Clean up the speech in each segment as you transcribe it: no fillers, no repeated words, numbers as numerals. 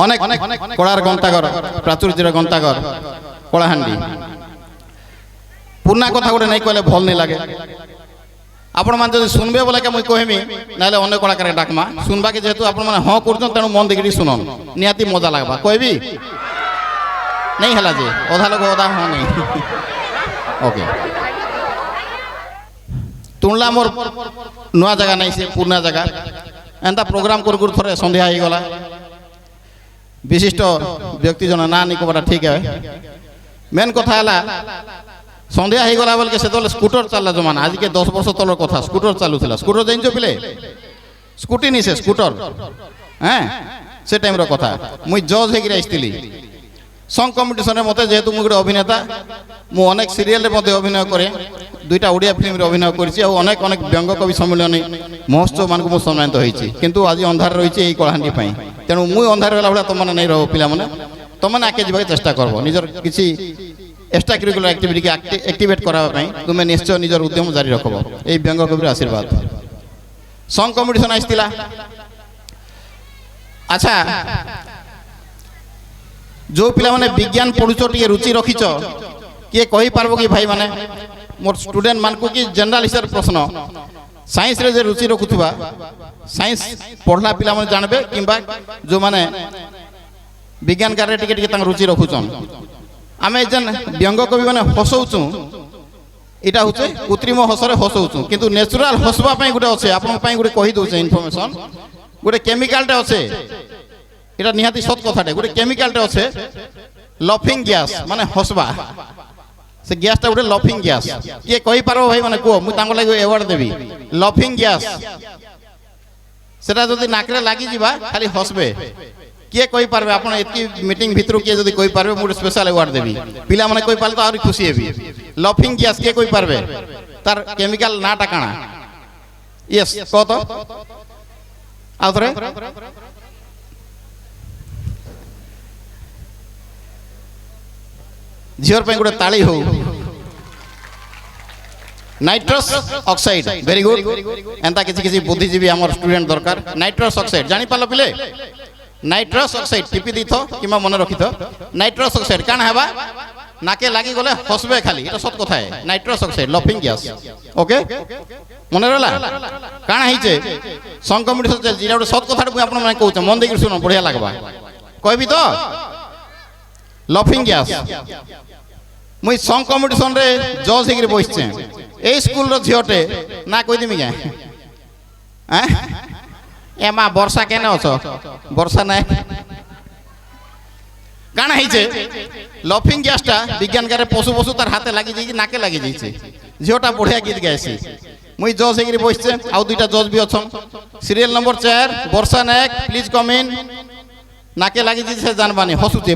অনেক কড়ার গন্তাগর প্রাচুর্যের গন্তাগর কଳାହାଣ୍ଡି পুরনা কথা গোটে নাই কলে ভাল নাই লাগে আপন মানে যদি শুনবে বলে মুই কহিমি নাহলে অন্য কলাকার ডাকমা শুনবাকে যেহেতু আপন মানে হ্যাঁ করছেন তেমন মন দেখি শুনন নিহাতি মজা লাগবা কইবি নেই হেলা যে অধা লোক অধা হ্যাঁ নেই ওকে তুললা মোর নূয়া জায়গা নাই সে পুরনা জায়গা এন্তা প্রোগ্রাম করি করি থরে সন্ধ্যা হয়ে গলা বিশিষ্ট ব্যক্তি জন না নি কবাটা ঠিক হয় মেন কথা হলা সন্ধ্যা হয়ে গলা বলকে সেতলে স্কুটর চালা জমানা আজকে 10 বছর তলর কথা স্কুটর চালুছিল স্কুটর জানিছো পিলে স্কুটি নিছে স্কুটর হ্যাঁ সে টাইমর কথা মুই জজ হয়ে আসছিলি সং কম্পিটিশনের মতে যেহেতু মুই গোটে অভিনেতা মু অনেক সিরিয়ালের মধ্যে অভিনয় করে দুইটা ওড়িয়া ফিল্মে অভিনয় করেছি আর অনেক অনেক ব্যঙ্গ কবি সম্মিলনী মহোৎসব মানুষ মু সম্মানিত হয়েছি কিন্তু আজ অন্ধার রয়েছে এই কଳାହାଣ୍ଡି পাই তেমন মুই অন্ধার হলা ভাবে তোমার নেই রহ পিলাମାନେ তোমার আগে যাওয়া চেষ্টা করব নিজের কিছু এক্সট্রা কারিকুলার আক্টিভিটি আক্টিভেট করা তুমি নিশ্চয় নিজের উদ্যম জারি রাখব এই ব্যঙ্গ কবির আশীর্বাদ সং কম্পিটিশন আসছিলা আচ্ছা जो पिला माने विज्ञान पढ़ुच टे रुचि रखिच किए कही पारबो कि भाई माने मोर स्टूडेंट मान को कि जनरल हिसाब प्रश्न साइंस रे जे रुचि रखुथबा साइंस पढ़ला पिला माने जानबे किंबा जो माने विज्ञान कार्य टिके टिके तांग रुचि रखुचन आमे जन व्यंग कवि माने हसौचु एटा होचे कृत्रिम हसरे हसौचु किंतु नेचुरल हसबा पई गुटे আছে आपन पई गुटे कहि दोचे इनफॉरमेशन गुटे केमिकल टे আছে এটা নিহাতি সত কথাটা গোটে কেমিক্যালটা আছে লফিং গ্যাস মানে হসবা সে গ্যাসটা গোটে লফিং গ্যাস কে কই পারো ভাই মানে কো মু তাঙ্গ লাগি অ্যাওয়ার্ড দেবি লফিং গ্যাস সেটা যদি নাকরে লাগি যাবা খালি হসবে কে কই পারবে আপন এতি মিটিং ভিতরু কে যদি কই পারবে মু স্পেশাল অ্যাওয়ার্ড দেবি পিলা মানে কই পারলে তো আরো খুশি হেবি লফিং গ্যাস কে কই পারবে তার কেমিক্যাল নাটা কানা ইয়েস কত আউতরে झीर पे गोटे ताली हो नाइट्रस ऑक्साइड वेरी गुड एंता किसी किसी बुद्धिजीवी आमर स्टूडेंट दरकार नाइट्रस ऑक्साइड जानी पालो पिले नाइट्रस ऑक्साइड टिपि दिथो किमा मन रखिथो नाइट्रस ऑक्साइड कान हेबा नाके लागि गले हसबे खाली एटा सत कथा है nitrous oxide laughing gas okay मन रहला कान हिचे सं कम्पिटिशन चल जिरा सत कथा मु आपन माने कहू मन देखि सुनो बढ़िया लागबा कहबी तो लफिंग गैस मुई सॉन्ग कॉम्पिटिशन रे जज हेकि बसछे ए स्कूल रो झियोटे ना कहि दिमी के हैं ए मा वर्षा केने अछो वर्षा नै काना हिचे लफिंग गैसटा विज्ञान करे पशु पशु तार हाथे लागि जाई नाके लागि जाईছে झियोटा बढ़िया गीत गाइसी मुई जज हेकि बसछे आ दुईटा जज भी अछन serial number 4 Varsha Nayak please come in नाके लागि जाईছে जानबानी हसुचे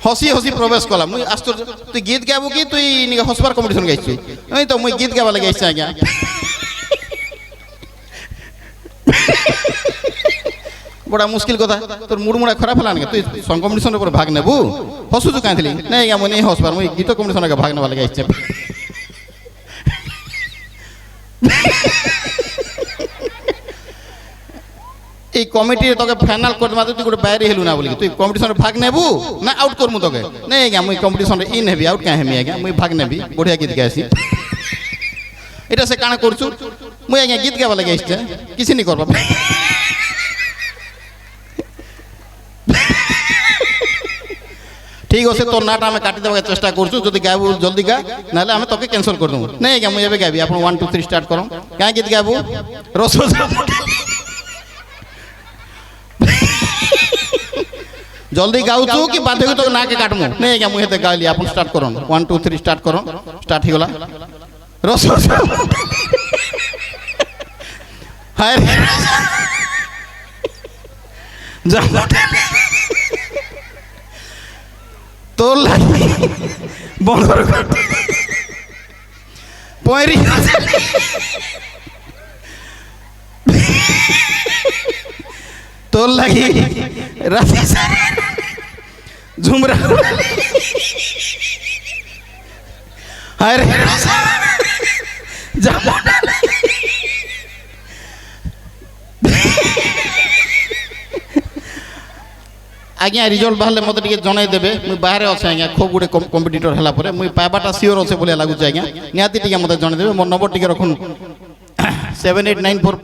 हसी हसी प्रवेश कला मुई आश्चर्य तु गीत गाबो कि तु इनी हसबार कॉम्पिटिशन गाइछि नहीं तो मुई गीत गाबा लागि आइछि आज्ञा बड़ा मुश्किल कथा तोर मूड मुड़ा खराब हलान के तु सॉन्ग कॉम्पिटिशन ऊपर भाग नेबू हसुजु कांथली नहीं या मुई हसबार मुई गीत कॉम्पिटिशन के भाग नेबा लागि आइछि এই কমিটি তোকে ফাইনাল করতে মাত্র তুই গোটে বাইরে হেলু না বলি তুই কম্পিটিশন ভাগ নেবু না আউট করমু তোকে নাই আজ্ঞা মুই কম্পিটিশন ইন হেবি আউট কাঁ হেমি আজ্ঞা মুই ভাগ নেবি বড়িয়া গীত গাইছি এটা সে কানা করছু মুই আজ্ঞা গীত গাবা লাগি আসছে কিছু নি করবা ঠিক আছে তোর নাটা আমি কাটি দেবার চেষ্টা করছু যদি গাইবু জলদি গা নাহলে আমি তোকে ক্যান্সেল করে দেবো নাই আজ্ঞা মুই এবে গাইবি আপন 1 2 3 স্টার্ট করো কাঁ গীত গাইবু রসগোল্লা जल्दी गाऊ तू कि बाध्य तो ना के काटमु नहीं क्या मुझे गा लिया अपन स्टार्ट करो 1 2 3 स्टार्ट करो स्टार्ट ही गला रस हाय तो लागी बंदर पयरी तो लगी झुमरा अरे আজ্ঞা রিজল্ট বাহারে মতো টিকে জনাই দেবে মুই বাহারে আছে আজ্ঞা খুব গুড়ে কম্পিটিটর হেলা পরে মুই পাইবাটা সিওর আছে বলে লাগুছে আজ্ঞা নিহাতি টিকে মতো জনাই দেবে মোর নম্বর টিকে রাখুন 7894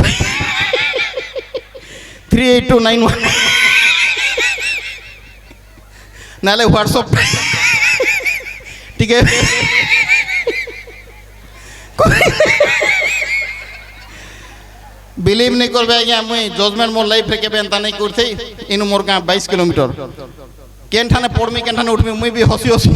38291 নালে হোয়াটসঅ্যাপ টিকে বিলিভ नहीं करबे आज्ञा मुई जजमेंट मोर लाइफ रे केबे एंता नहीं करथई इनु मोर गाँ 22 किलोमीटर केन ठाने पड़मी केन ठाने उठमी मुई भी हसी हसी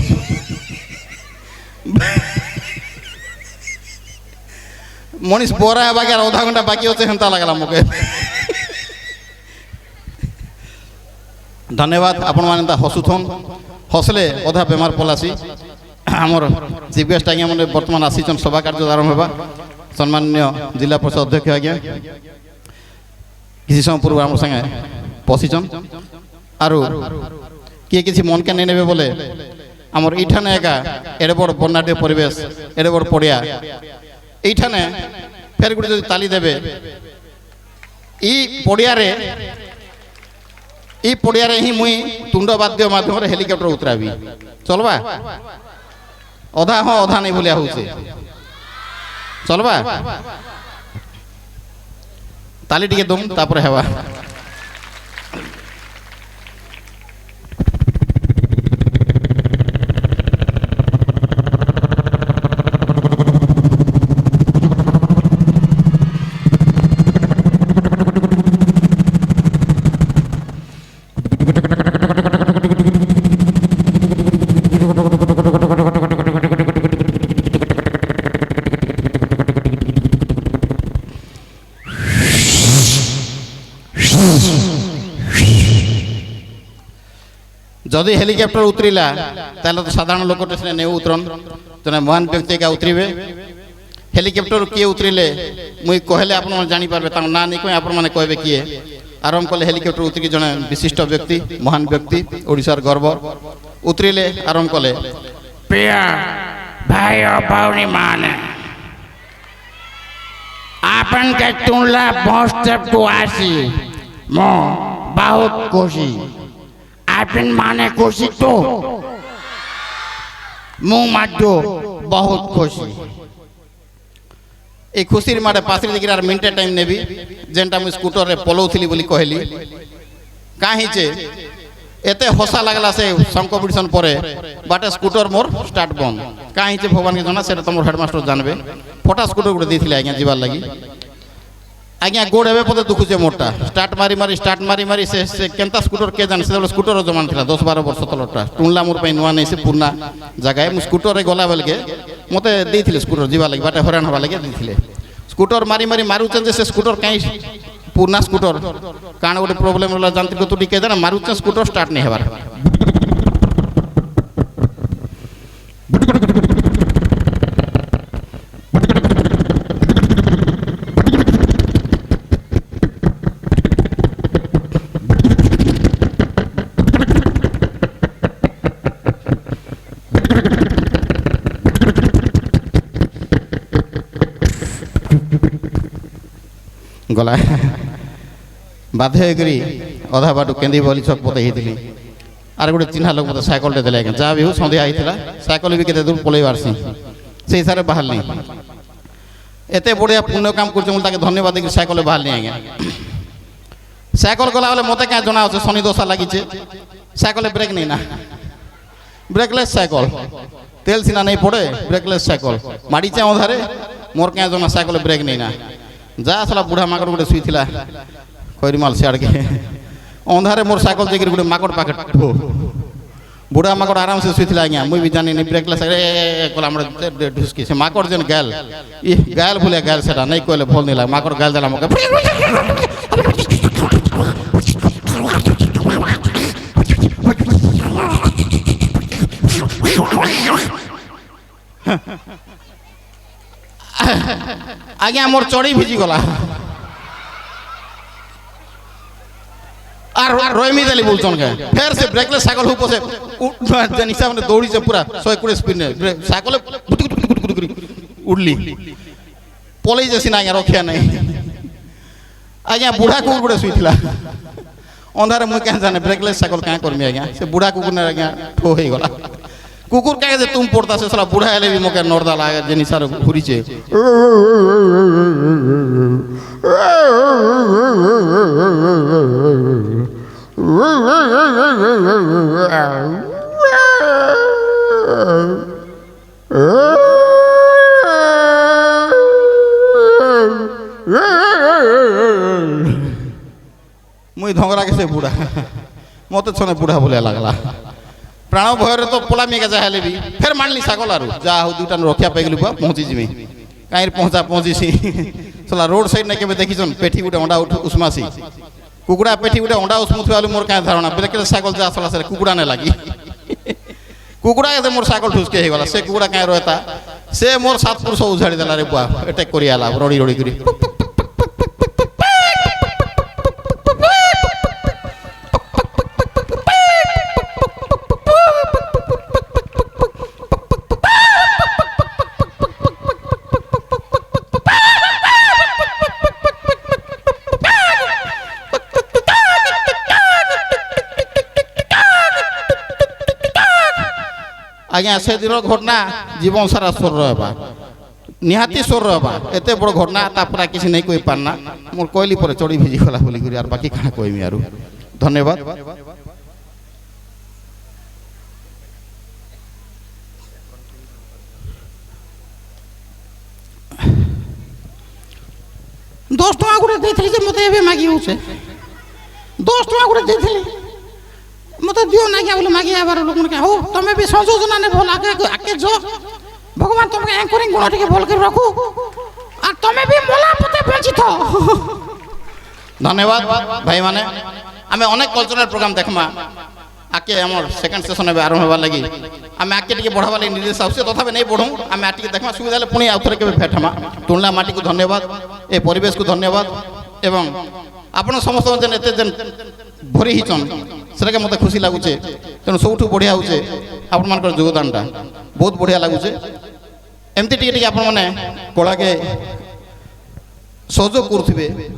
मनीष बोरा बाकी आधा घंटा बाकी होते हेंता लागला मोके धन्यवाद आपण माने हसुथन हसले अधा बेमार पलासी आमर चीफ गेस्ट आज्ञा मैंने बर्तमान आसीचन सभा कार्य आरंभ होगा सम्मान्य जिला परिषद अध्यक्ष आज्ञा किसी समय पूर्व आम संगे पशिचन आरु किए किसी मन के नहीं नेबे बोले आमर इठाने एका एडे बड़ बन्नाट्य परिवेश एडे बड़ पड़िया এইখানে ফের গুড়ি যদি তালি দেবে এই পড়িয়ারে হি মুই তুণ্ড বাদ্য মাধ্যমে হেলিকপ্টার উতরাবি চলবা অধা হ অধা নেই বলিয়া হচ্ছে চলবা তালি টিকে দম তারপরে হেবা যদি হেলিকপ্টার উতরিলা তাহলে তো সাধারণ লোক নেই উতরন জনে মহান ব্যক্তি একা উতরিবে হেলিকপ্টার কিয়ে উতরিলে মুই কহলে আপনার জানিপারবে তার না নেই কই আপনার মানে কহবে কিয়ে আরম্ভ কলে হেলিকপ্টার উতরি জনে বিশিষ্ট ব্যক্তি মহান ব্যক্তি ওড়িশার গর্ব উতরিলে আরম্ভ কলে প্রিয় ভাই ও ভৌণী মানে आपनके तुलना पहुँचते तो आसी मो बहुत खुशी आपन माने खुशी तो मुँह माधो बहुत खुशी এই খুশির মাঠে পাশে দেখি আর মিনিটে টাইম নেবি যেটা আমি স্কুটরে পলাউলি বলে কহিলি কাহিছে এতে হসা লাগলা সে সং কম্পিটিশন পরে বাটে স্কুটর মোর স্টার্ট বন্ধ কাহিছে ভগবানকে জানা সেটা তোমার হেডমাস্টার জানবে ফটা স্কুটর গুলো দিয়েছিলে আজ্ঞা যাবার লাগি আজ্ঞা গোড় এবে পথে দুখুছে মোরটা স্টার্ট মারি মারি সে কেনতা স্কুটর কে জানে সেটা স্কুটর জমান লা 10-12 বর্ষ তলটা টুনলা মোর পাই নয়া নেই সে পুরনা জায়গায় মু স্কুটরে গলা বেলকে মতে দিয়েছিলে স্কুটর যাবার লাগি বাটে হরান হওয়া লাগে দিয়েছিলে স্কুটর মারি মারুছেন যে সে স্কুটর কাই পুরনা স্কুটর কারণ গোটে প্রোবলেম হল যান্ত্রিক ত্রুটি কে জানে মারুছেন স্কুটর স্টার্ট নেই হবার গলা বাধ্য হয়ে করি অধা বাটু কেন্দ্রি বলি ছক পথে হয়েছিলি আর গোটে চিহ্না লোক মতো সাইকেলটা দেলে আজ্ঞা যা বি হো সন্ধ্যা আইଥିଲା সাইকেল বি কেতে দূর পলাই পারছি সেই হিসাবে বাহারলি এতে বড়িয়া পুণ্য কাম করছে বলে তাকে ধন্যবাদ দেখি সাইকেলে বাহারলি আজ্ঞা সাইকেল গলা বলে মতে কাঁ জনা আছে শনি দশা লাগিছে সাইকেলে ব্রেক নেই না ব্রেকলেস সাইকেল তেল সিনা নেই পড়ে ব্রেকলেস সাইকেল মাড়িছে অধারে মোর কাঁ জনা সাইকেলে ব্রেক নেই না যা আসলা বুড়া মাকড় গোটে শুইছিলা কইরিমাল সিয়াড়কে অন্ধারে মোর সাইকেল যাই গোটে মাকড় পাকে বুড়া মাকড় আরামসে শুইছিলা আজ্ঞা মুই বি জানি নি ব্রেকলেস কলা আমরা ঢুসকি সে মাকড় যেন গাল ই গাল ভুলে গাল সেটা নাই কইলে ভুল নিলা মাকড় গাল দিলা আমাকে আজ্ঞা মোর চড়ি ভিজি গলা আর রয়মি দেলি বলছন কে ফের সে ব্রেকলেস সাইকেল হুপ সে জানিসা মানে দৌড়িছে পুরা 120 স্পিড নে সাইকেলে উড়লি পলাই যাসি না আর রখিয়া নাই আজ্ঞা বুড়া কুকুর গুড়ে শুইছিলা अंधारे मुई क्या जाने ब्रेकलेस साइकिल क्या करमी आज्ञा से बुढ़ा कुकुर ने आज्ञा ठो हो गला कुकुर क्या जे तुम पड़ता से साला बुढ़ा हेले भी मोके नर्दा लागे जेनी सार घुरीचे मुई धंगरा के से बुढ़ा मत छने बुढ़ा बोले लगला प्राण भय तो पोला मेगा जाए भी फिर मानली सागल आरु जा हो दुटा रक्षा पाइगलु बा पहुंची जिमी कहीं पहुंची सी सला रोड साइड ने केबे देखिछन पेठी गुटे अंडा उस्मासी कुकुड़ा पेठी गुटे अंडा उस्मुथवा मोर का धारणा बेले सागल जा सला से कुकुड़ा ने लागी कुकुड़ा के मोर सागल ठुसके हे गला से कुकुड़ा कहीं रहता से मोर 7 पुरुष उझाड़ी देला रे बुआ अटैक करी आला रड़ी रड़ी करी आज्ञा से दिन घटना जीवन सारा स्वर रहा निहाती स्वर रहा एत बड़ घटना तापर किसी नहीं कही पारना मोर कहली पर चढ़ी भिजी गला बोली यार बाकी खाना कहमी यार धन्यवाद दस टका गोटे देते मत ए मागी हो 10 टका गोटे देते मत दियो ना क्या बोले मागी आबार लोक मन हो तुम्हें भी संयोजना ने भल आगे आगे जो भगवान तुमके एंकरिंग गुण टिके भल कर रखो और तुम्हें भी मोला पते बंचित धन्यवाद भाई माने आमे अनेक कल्चरल प्रोग्राम देखमा आके हमर सेकंड सेशन में आरंभ होबा लगी आमे आके टिके बढ़ावा लगी निर्देश आवश्य तथापि नहीं बढ़ू आमे आके देखमा सुविधा ले पुनी आउथरे के भेटमा तुलना माटी को धन्यवाद ए परिवेश को धन्यवाद एवं आपण समस्त जन एते जन भरी हिचन सेटा मते खुशी लागुचे तेणु सबुठु बढ़िया होचे आपण मानकर योगदानटा बहुत बढ़िया लागुचे एमती टिके टिके आपण माने कला के सहयोग करथिबे।